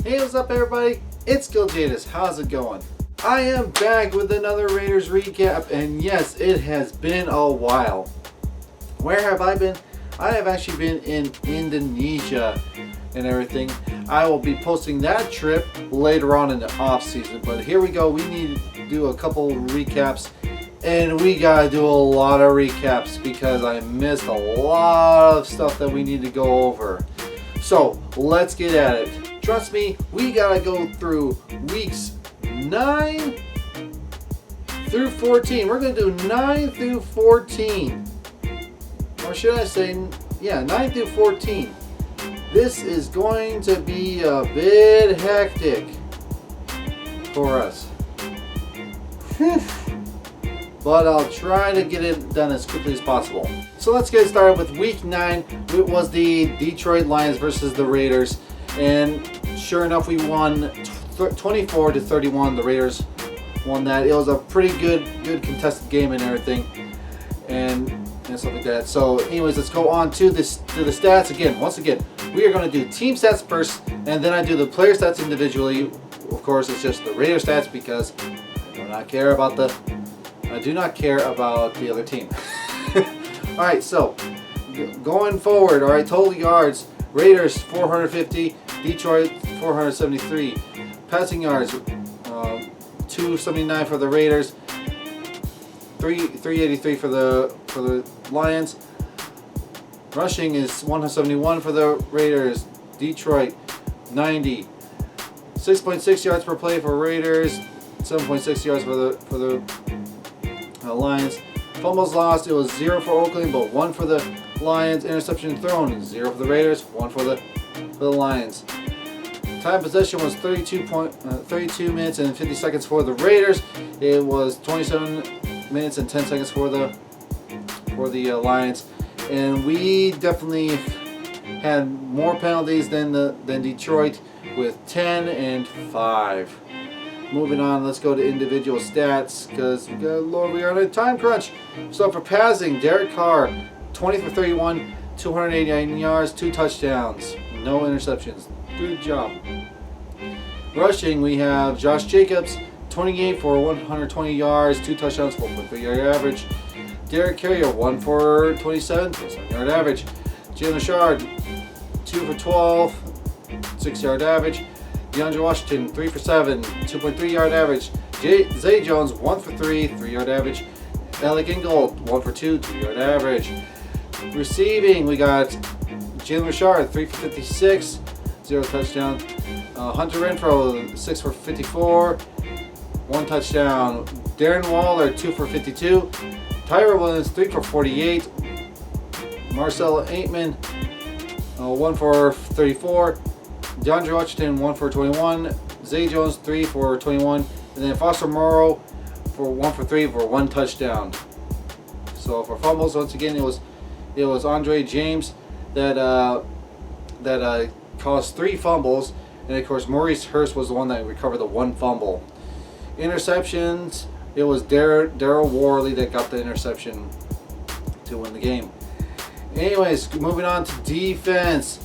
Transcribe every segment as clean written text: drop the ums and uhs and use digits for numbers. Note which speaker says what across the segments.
Speaker 1: Hey, what's up everybody? It's Kiljaedas. How's it going? I am back with another Raiders recap, and yes, it has been a while. Where have I been? I have actually been in Indonesia and everything. I will be posting that trip later on in the off season, but here we go. We need to do a couple recaps, and we gotta do a lot of recaps because I missed a lot of stuff that we need to go over. So let's get at it. Trust me, we gotta go through weeks 9 through 14. We're gonna do 9 through 14. Or should I say, yeah, 9 through 14. This is going to be a bit hectic for us. But I'll try to get it done as quickly as possible. So let's get started with week 9. It was the Detroit Lions versus the Raiders. And sure enough, we won 24-31. The Raiders won that. It was a pretty good contested game and everything, and stuff like that. So, anyways, let's go on to the stats again. Once again, we are going to do team stats first, and then I do the player stats individually. Of course, it's just the Raider stats because I do not care about the other team. All right, so going forward, all right, total yards. Raiders 450, Detroit 473. Passing yards 279 for the Raiders, 383 for the Lions. Rushing is 171 for the Raiders. Detroit 90. 6.6 yards per play for Raiders, 7.6 yards for the Lions. Fumbles lost, it was 0 for Oakland, but 1 for the Lions. Interception thrown, 0 for the Raiders, 1 for the Lions. Time possession was 32 minutes and 50 seconds for the Raiders. It was 27 minutes and 10 seconds for the Lions. And we definitely had more penalties than Detroit with 10 and 5. Moving on, let's go to individual stats because we are on a time crunch. So for passing, Derek Carr, 20 for 31, 289 yards, 2 touchdowns, no interceptions. Good job. Rushing, we have Josh Jacobs, 28 for 120 yards, 2 touchdowns, 4.3 yard average. Derek Carrier, 1 for 27, 7 yard average. Jalen Richard, 2 for 12, 6 yard average. DeAndre Washington, 3 for 7, 2.3 yard average. Zay Jones, 1 for 3, 3 yard average. Alec Ingold, 1 for 2, 2 yard average. Receiving, we got Jalen Richard, 3 for 56, 0 touchdown. Hunter Renfrow, 6 for 54, 1 touchdown. Darren Waller, 2 for 52. Tyra Williams, 3 for 48. Marcelo Aitman, 1 for 34. DeAndre Washington, 1 for 21. Zay Jones, 3 for 21. And then Foster Moreau, for 1 for 3 for 1 touchdown. So for fumbles, once again, it was Andre James that caused 3 fumbles, and of course Maurice Hurst was the one that recovered the 1 fumble. Interceptions, it was Daryl Worley that got the interception to win the game. Anyways, moving on to defense,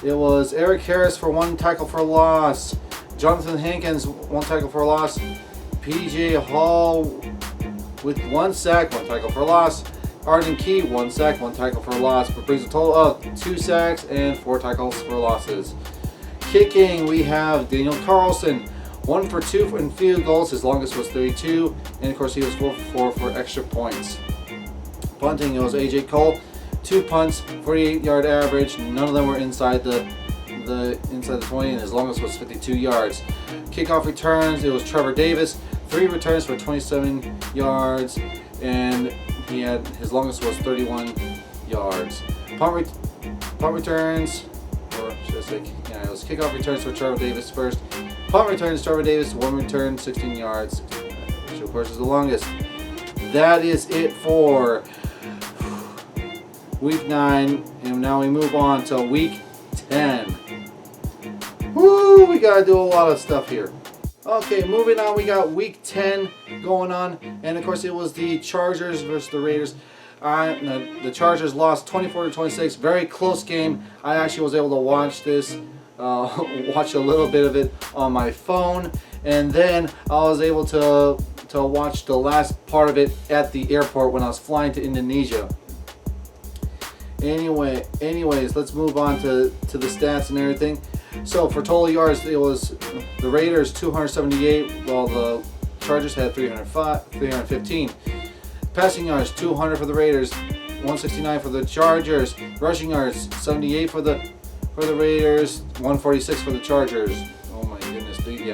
Speaker 1: it was Eric Harris for 1 tackle for loss, Jonathan Hankins 1 tackle for loss, PJ Hall with 1 sack, 1 tackle for loss. Arden Key, 1 sack, 1 tackle for loss, but brings a total of 2 sacks and 4 tackles for losses. Kicking, we have Daniel Carlson, 1 for 2 in field goals. His longest was 32, and of course he was 4 for 4 for extra points. Punting, it was AJ Cole, 2 punts, 48 yard average. None of them were inside the 20, and his longest was 52 yards. Kickoff returns, it was Trevor Davis, 3 returns for 27 yards, and his longest was 31 yards. Punt returns, or should I say, yeah, it was kickoff returns for Trevor Davis first. Punt returns, Trevor Davis, 1 return, 16 yards, which of course is the longest. That is it for week 9, and now we move on to week 10. Woo, we gotta do a lot of stuff here. Okay, moving on, we got week 10 going on, and of course it was the Chargers versus the Raiders. The Chargers lost 24-26, very close game. I actually was able to watch this watched a little bit of it on my phone, and then I was able to watch the last part of it at the airport when I was flying to Indonesia. Anyways, let's move on to the stats and everything. So for total yards, it was the Raiders 278, while the Chargers had 315. Passing yards 200 for the Raiders, 169 for the Chargers. Rushing yards 78 for the Raiders, 146 for the Chargers. Oh my goodness, the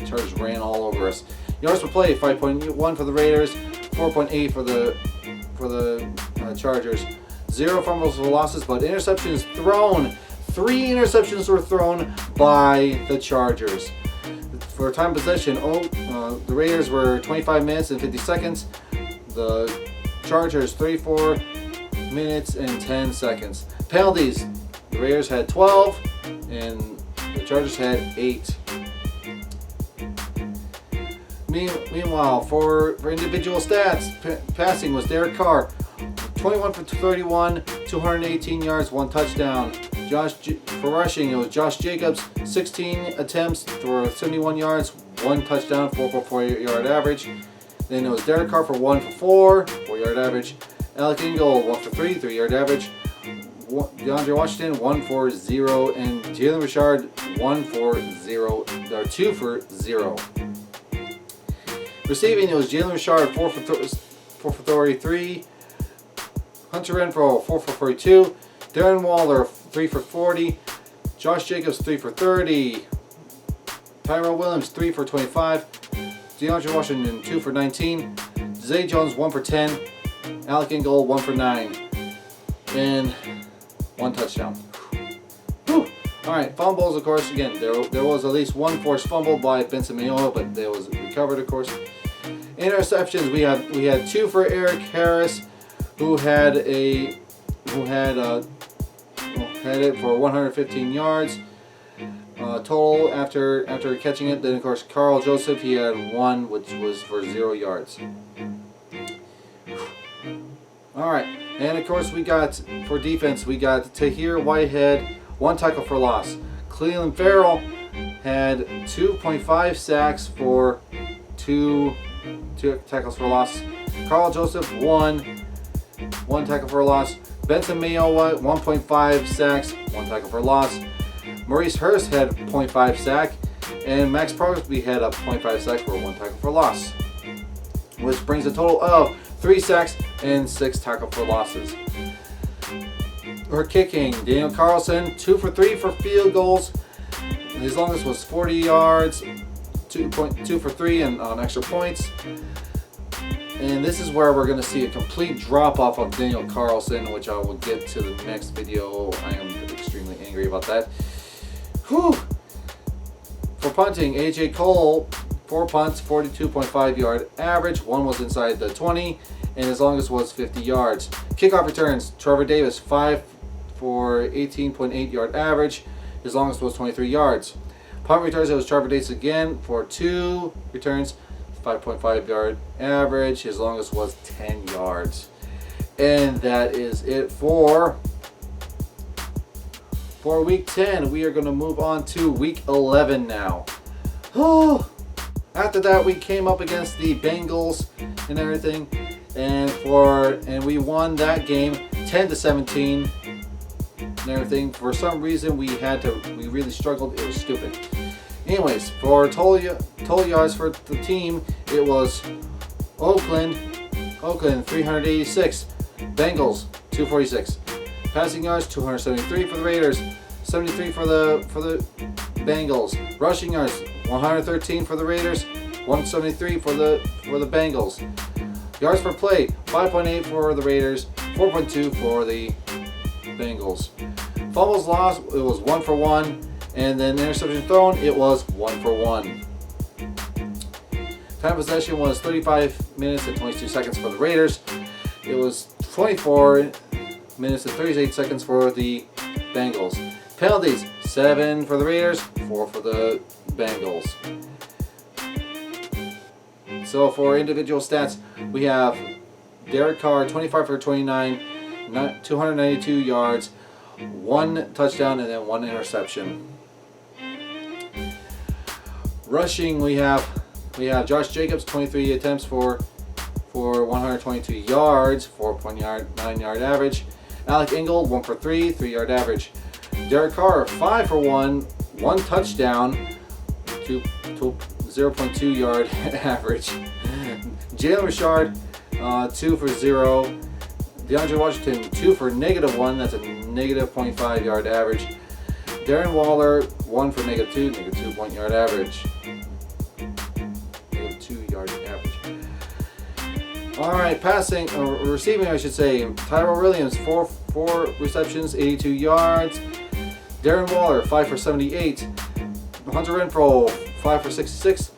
Speaker 1: Chargers ran all over us. Yards per play 5.1 for the Raiders, 4.8 for the Chargers. 0 fumbles or losses, but interceptions thrown. 3 interceptions were thrown by the Chargers. For time possession, the Raiders were 25 minutes and 50 seconds. The Chargers 34 minutes and 10 seconds. Penalties, the Raiders had 12 and the Chargers had 8. Meanwhile, for individual stats, passing was Derek Carr, 21 for 31, 218 yards, 1 touchdown. For rushing, it was Josh Jacobs, 16 attempts for 71 yards, 1 touchdown, 4.4 yard average. Then it was Derek Carr for 1 for 4, 4 yard average. Alec Ingold, 1 for 3, 3 yard average. DeAndre Washington, 1 for 0, and Jalen Richard, 1 for 0, or 2 for 0. Receiving, it was Jalen Richard, 4 for 33. Hunter Renfrow, 4 for 42. Darren Waller, 3 for 40. Josh Jacobs, 3 for 30. Tyrell Williams, 3 for 25. DeAndre Washington, 2 for 19. Zay Jones, 1 for 10. Alec Ingold, 1 for 9. And 1 touchdown. Whew. Alright, fumbles, of course. Again, there was at least 1 forced fumble by Benson Mayowa, but they was recovered, of course. Interceptions, we had 2 for Eric Harris, who had it for 115 yards total after catching it. Then of course Carl Joseph, he had 1, which was for 0 yards. All right, and of course we got for defense, we got Tahir Whitehead, 1 tackle for loss. Cleveland Farrell had 2.5 sacks for 2 tackles for loss. Carl Joseph, 1 tackle for loss. Benson Mayowa, 1.5 sacks, 1 tackle for loss. Maurice Hurst had 0.5 sack, and Max Crosby had a 0.5 sack for 1 tackle for loss, which brings a total of 3 sacks and 6 tackle for losses. For kicking, Daniel Carlson, 2 for 3 for field goals. His longest was 40 yards, 2 for 3 and on extra points. And this is where we're going to see a complete drop-off of Daniel Carlson, which I will get to the next video. I am extremely angry about that. Whew. For punting, AJ Cole, 4 punts, 42.5 yard average. 1 was inside the 20, and his longest was 50 yards. Kickoff returns, Trevor Davis, 5 for 18.8 yard average. His longest was 23 yards. Punt returns, it was Trevor Davis again for 2 returns, 5.5 yard average. His longest was 10 yards. And that is it for week 10. We are going to move on to week 11 now. After that, we came up against the Bengals and everything, and we won that game 10-17 and everything. For some reason, we really struggled. It was stupid. Anyways, for total yards for the team, it was Oakland 386, Bengals 246. Passing yards 273 for the Raiders, 73 for the Bengals. Rushing yards 113 for the Raiders, 173 for the Bengals. Yards per play 5.8 for the Raiders, 4.2 for the Bengals. Fumbles lost, it was 1 for 1. And then interception thrown, it was 1 for 1. Time possession was 35 minutes and 22 seconds for the Raiders. It was 24 minutes and 38 seconds for the Bengals. Penalties, 7 for the Raiders, 4 for the Bengals. So for individual stats, we have Derek Carr, 25 for 29, 292 yards, 1 touchdown, and then 1 interception. Rushing, we have Josh Jacobs, 23 attempts for 122 yards, 4.9 yard average. Alec Ingold, 1 for 3, 3-yard average. Derek Carr, 5 for 1, 1 touchdown, 0.2 yard average. Jalen Richard, 2 for 0. DeAndre Washington, 2 for -1, that's a -0.5 yard average. Darren Waller, 1 for -2, -2 yard average. -2 yard average. Alright, receiving I should say. Tyrell Williams, 4 receptions, 82 yards. Darren Waller, 5 for 78. Hunter Renfrow, 5 for 66.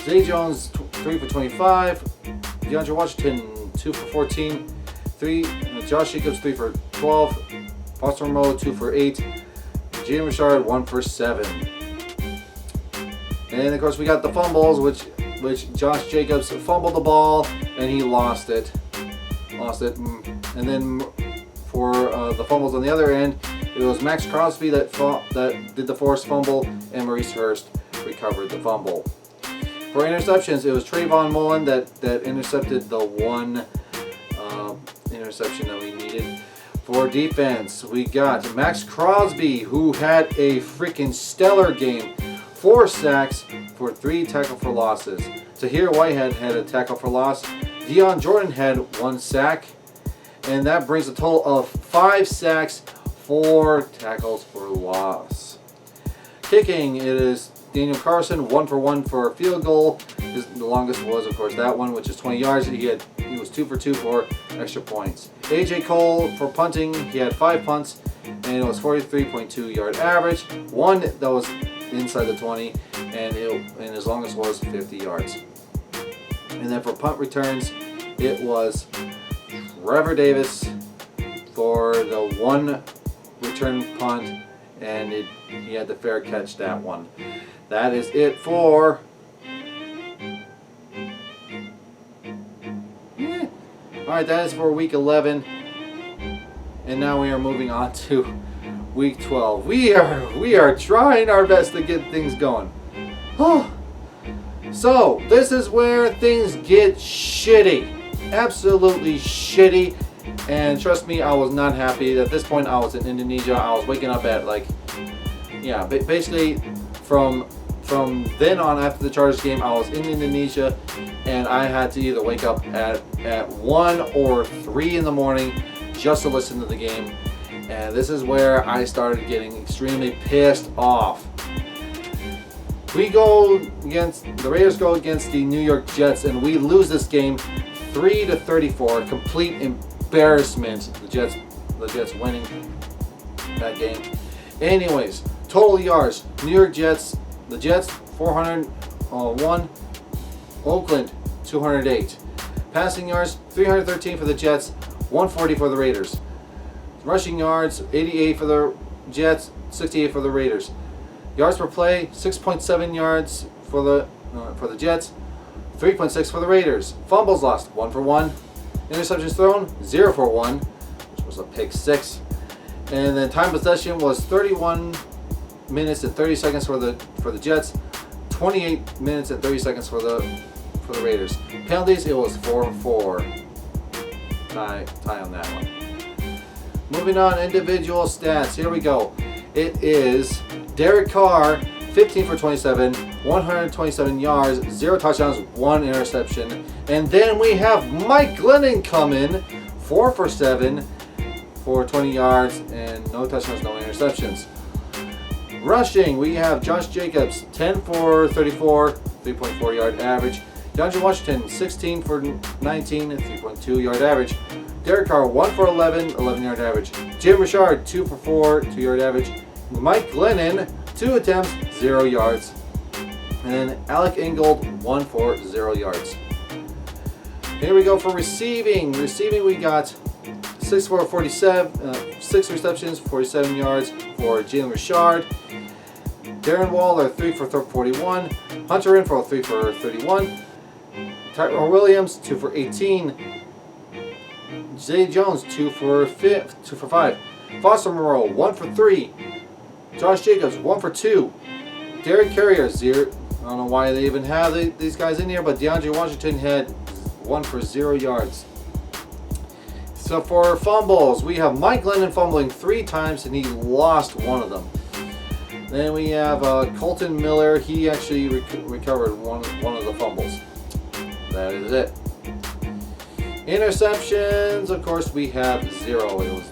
Speaker 1: Zay Jones, 3 for 25. DeAndre Washington, 2 for 14. Josh Jacobs, 3 for 12. Foster Moreau, 2 for 8. Jalen Richard, 1 for 7. And of course we got the fumbles, which Josh Jacobs fumbled the ball and he lost it. And then for the fumbles on the other end, it was Max Crosby that did the forced fumble, and Maurice Hurst recovered the fumble. For interceptions, it was Trayvon Mullen that intercepted the one interception that we needed. For defense, we got Max Crosby, who had a freaking stellar game. 4 sacks for 3 tackle for losses. Tahir Whitehead had a tackle for loss. Dion Jordan had 1 sack. And that brings a total of 5 sacks, 4 tackles for loss. Kicking, it is Daniel Carson, 1 for 1 for a field goal. The longest was, of course, that one, which is 20 yards. He was 2 for 2 for extra points. AJ Cole for punting, he had 5 punts, and it was 43.2 yard average. 1 that was inside the 20, and his longest was 50 yards. And then for punt returns, it was Trevor Davis for the 1 return punt, and he had the fair catch that one. That is it for Alright, that is for week 11. And now we are moving on to week 12. We are trying our best to get things going. So, this is where things get shitty. Absolutely shitty. And trust me, I was not happy. At this point, I was in Indonesia. I was waking up at basically from then on after the Chargers game, I was in Indonesia, and I had to either wake up at 1 or 3 in the morning just to listen to the game. And this is where I started getting extremely pissed off. The Raiders go against the New York Jets, and we lose this game 3-34. Complete embarrassment. The Jets winning that game. Anyways, total yards. New York Jets, the Jets 401, Oakland 208. Passing yards 313 for the Jets, 140 for the Raiders. Rushing yards 88 for the Jets, 68 for the Raiders. Yards per play 6.7 yards for the Jets, 3.6 for the Raiders. Fumbles lost 1 for 1. Interceptions thrown 0 for 1, which was a pick 6. And then time possession was 31 minutes and 30 seconds for the Jets, 28 minutes and 30 seconds for the Raiders. Penalties, it was 4-4. Tie on that one. Moving on, individual stats. Here we go. It is Derek Carr, 15 for 27, 127 yards, 0 touchdowns, 1 interception. And then we have Mike Glennon come in, 4 for 7 for 20 yards and no touchdowns, no interceptions. Rushing, we have Josh Jacobs, 10 for 34, 3.4 yard average. DeAndre Washington, 16 for 19, 3.2 yard average. Derek Carr, 1 for 11, 11 yard average. Jim Richard, 2 for 4, 2 yard average. Mike Glennon, 2 attempts, 0 yards. And then Alec Ingold, 1 for 0 yards. Here we go for receiving. Receiving, we got 6 for 47, 6 receptions, 47 yards for Jalen Richard. Darren Waller, 3 for 41. Hunter Renfrow, 3 for 31. Tyrell Williams, 2 for 18. Zay Jones, 2 for 5. Foster Moreau, 1 for 3. Josh Jacobs, 1 for 2. Derek Carrier, 0 I don't know why they even have these guys in here, but DeAndre Washington had 1 for 0 yards. So for fumbles, we have Mike Glennon fumbling 3 times and he lost 1 of them. Then we have Colton Miller. He actually recovered one of the fumbles. That is it. Interceptions, of course, we have 0. It was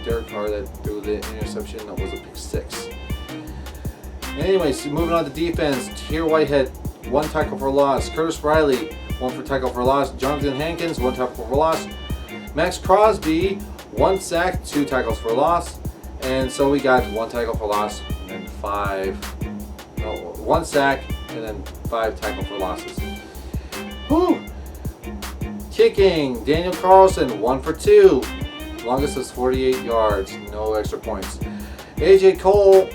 Speaker 1: Derek Carr that threw the interception. That was a pick 6. Anyways, moving on to defense. Tier Whitehead, 1 tackle for loss. Curtis Riley, 1 for tackle for loss. Jonathan Hankins, 1 tackle for loss. Max Crosby, 1 sack, 2 tackles for loss. And so we got 1 tackle for loss and 1 sack and then 5 tackle for losses. Whew. Kicking, Daniel Carlson, 1 for 2. Longest was 48 yards, no extra points. AJ Cole,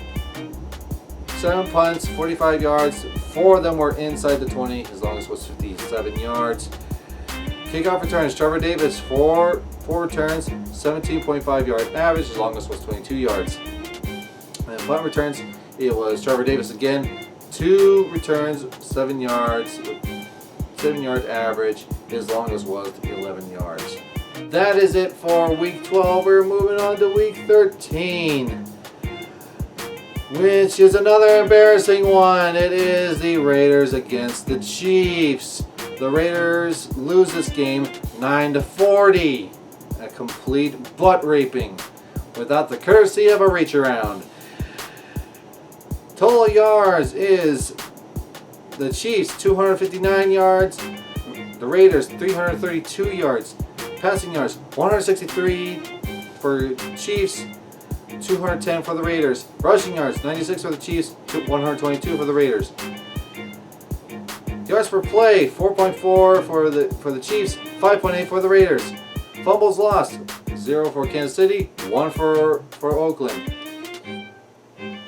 Speaker 1: 7 punts, 45 yards. 4 of them were inside the 20. His longest was 57 yards. Kickoff returns, Trevor Davis, 4 returns, 17.5 yard average. His longest was 22 yards. And punt returns, it was Trevor Davis again, 2 returns, 7 yards, 7 yard average. His longest was 11 yards. That is it for week 12. We're moving on to week 13, which is another embarrassing one. It is the Raiders against the Chiefs. The Raiders lose this game 9-40. A complete butt raping without the courtesy of a reach around. Total yards is the Chiefs 259 yards, the Raiders 332 yards. Passing yards 163 for Chiefs, 210 for the Raiders. Rushing yards 96 for the Chiefs, 122 for the Raiders. Yards per play 4.4 for the Chiefs, 5.8 for the Raiders. Fumbles lost 0 for Kansas City, 1 for Oakland.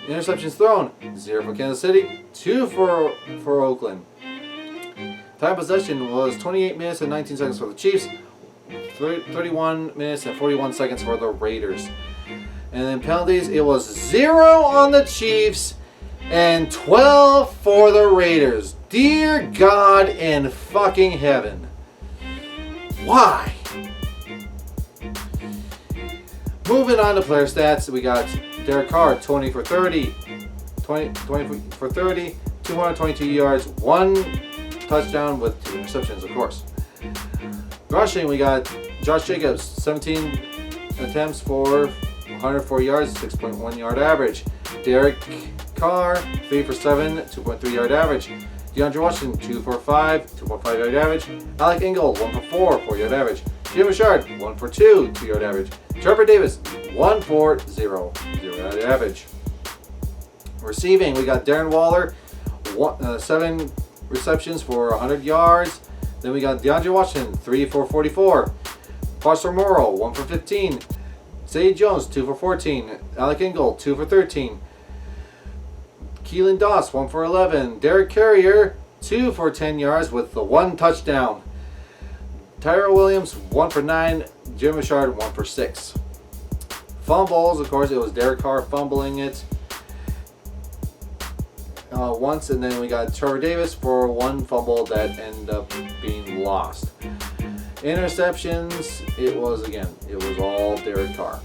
Speaker 1: Interceptions thrown 0 for Kansas City, 2 for Oakland. Time possession was 28 minutes and 19 seconds for the Chiefs, 31 minutes and 41 seconds for the Raiders. And then penalties, it was 0 on the Chiefs and 12 for the Raiders. Dear God in fucking heaven. Why? Moving on to player stats, we got Derek Carr, 20 for 30, 20 for 30, 222 yards, 1 touchdown with 2 interceptions, of course. Rushing, we got Josh Jacobs, 17 attempts for 104 yards, 6.1 yard average. Derek Carr, 3 for 7, 2.3 yard average. DeAndre Washington, 2 for 5, 2.5 yard average. Alec Ingold, 1 for 4, 4 yard average. Jim Richard, 1 for 2, 2 yard average. Trevor Davis, 1 for 0, 0 yard average. Receiving, we got Darren Waller, 7 receptions for 100 yards. Then we got DeAndre Washington, 3 for 44. Foster Morrow, 1 for 15. Zay Jones, 2 for 14. Alec Ingold, 2 for 13. Keelan Doss, 1 for 11. Derek Carrier, 2 for 10 yards with the 1 touchdown. Tyrell Williams, 1 for 9. Jim Richard, 1 for 6. Fumbles, of course, it was Derek Carr fumbling it once, and then we got Trevor Davis for 1 fumble that ended up being lost. Interceptions, it was all Derek Carr.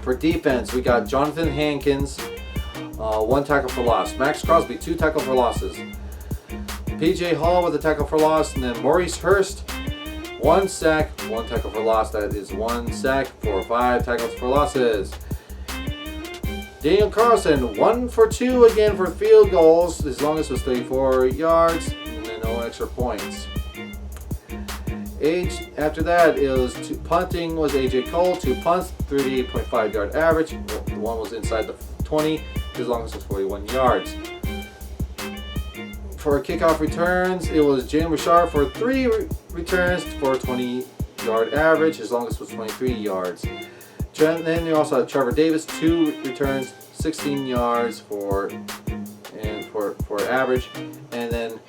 Speaker 1: For defense, we got Jonathan Hankins, 1 tackle for loss. Max Crosby, 2 tackle for losses. PJ Hall with a tackle for loss, and then Maurice Hurst, 1 sack, 1 tackle for loss. That is 1 sack for 5 tackles for losses. Daniel Carlson, 1 for 2 again for field goals. His longest was 34 yards, and then no extra points. After that, it was punting was AJ Cole, 2 punts, 38.5 yard average. The 1 was inside the 20. His longest was 41 yards. For kickoff returns, it was Jalen Richard for 3 returns for 20 yard average. His longest was 23 yards. Then you also have Trevor Davis, 2 returns, 16 yards for average, and then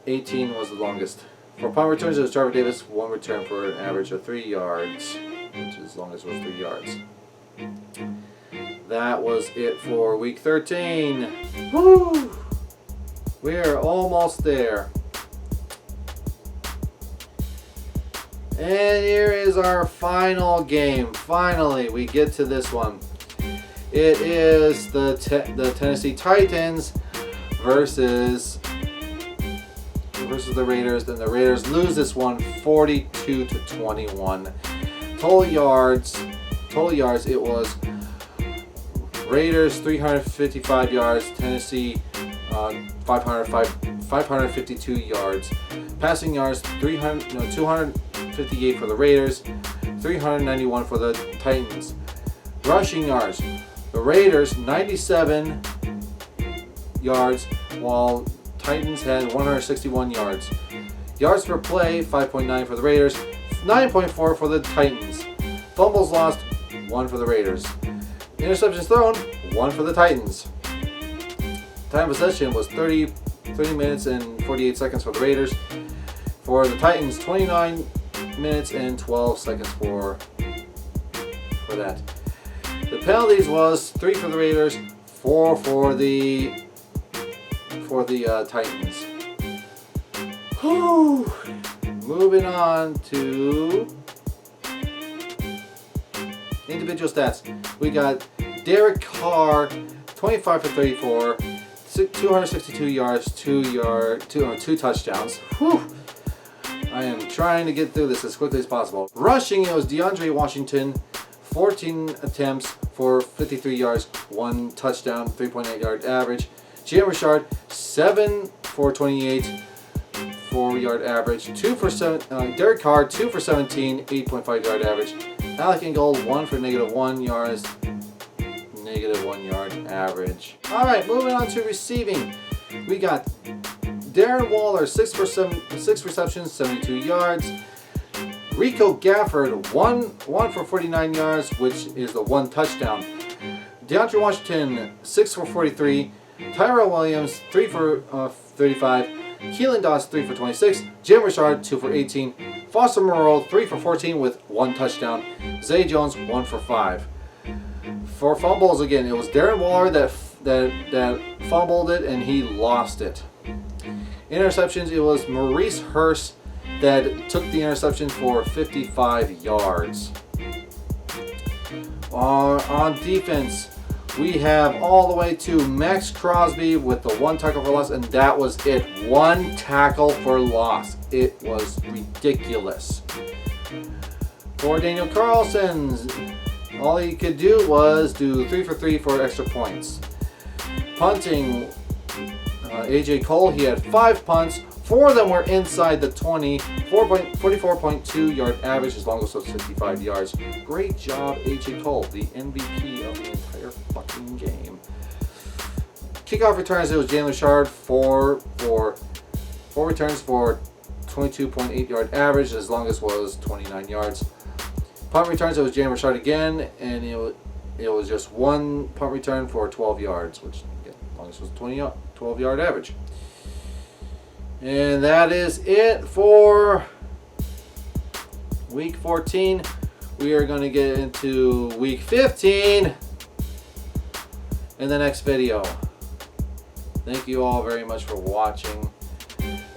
Speaker 1: 18 was the longest. For punt returns, it was Trevor Davis, 1 return for an average of 3 yards, which his longest was 3 yards. That was it for week 13. Woo! We're almost there. And here is our final game. Finally, we get to this one. It is the Tennessee Titans versus the Raiders. And the Raiders lose this one 42-21. Total yards, it was Raiders 355 yards, Tennessee 552 yards. Passing yards 258 for the Raiders, 391 for the Titans. Rushing yards, the Raiders 97 yards, while Titans had 161 yards. Yards per play 5.9 for the Raiders, 9.4 for the Titans. Fumbles lost, 1 for the Raiders. Interceptions thrown, 1 for the Titans. Time of possession was 30 minutes and 48 seconds for the Raiders. For the Titans, 29 minutes and 12 seconds for that. The penalties was 3 for the Raiders, 4 for the Titans. Whew. Moving on to individual stats. We got Derek Carr, 25 for 34, 262 yards, 2 touchdowns. Whew. I am trying to get through this as quickly as possible. Rushing, it was DeAndre Washington, 14 attempts for 53 yards, 1 touchdown, 3.8 yard average. Jalen Richard, 7 for 28, 4 yard average. 2 for 7. Derek Carr, 2 for 17, 8.5 yard average. Alec Ingold, 1 for -1 yards, -1 yard average. All right, moving on to receiving. We got Darren Waller, 6 receptions, 72 yards. Rico Gafford, 1 for 49 yards, which is the 1 touchdown. DeAndre Washington, 6 for 43. Tyrell Williams, 3 for 35. Kiljaedas, 3 for 26. Jim Richard, 2 for 18. Foster Moreau, 3 for 14 with 1 touchdown. Zay Jones, 1 for 5. For fumbles, again, it was Darren Waller that fumbled it and he lost it. Interceptions, it was Maurice Hurst that took the interception for 55 yards. On defense, we have all the way to Max Crosby with the 1 tackle for loss, and that was it. 1 tackle for loss. It was ridiculous. For Daniel Carlson, all he could do was do 3 for 3 for extra points. Punting, AJ Cole, he had 5 punts. 4 of them were inside the 20, 44.2 yard average, as long as it was 55 yards. Great job, AJ Cole, the MVP of the entire fucking game. Kickoff returns, it was Jalen Richard, 4 returns for 22.8 yard average, as long as it was 29 yards. Punt returns, it was Jalen Richard again, and it was just 1 punt return for 12 yards, which again, as long as it was 12 yard average. And that is it for week 14. We are going to get into week 15 in the next video. Thank you all very much for watching.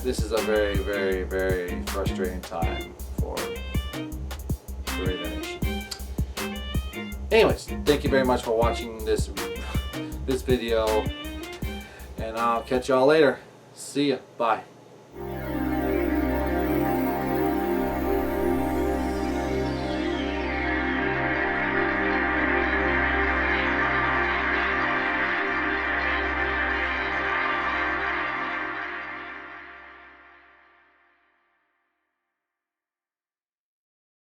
Speaker 1: This is a very, very, very frustrating time for the Raider Nation. Anyways, thank you very much for watching this video, and I'll catch y'all later. See ya. Bye.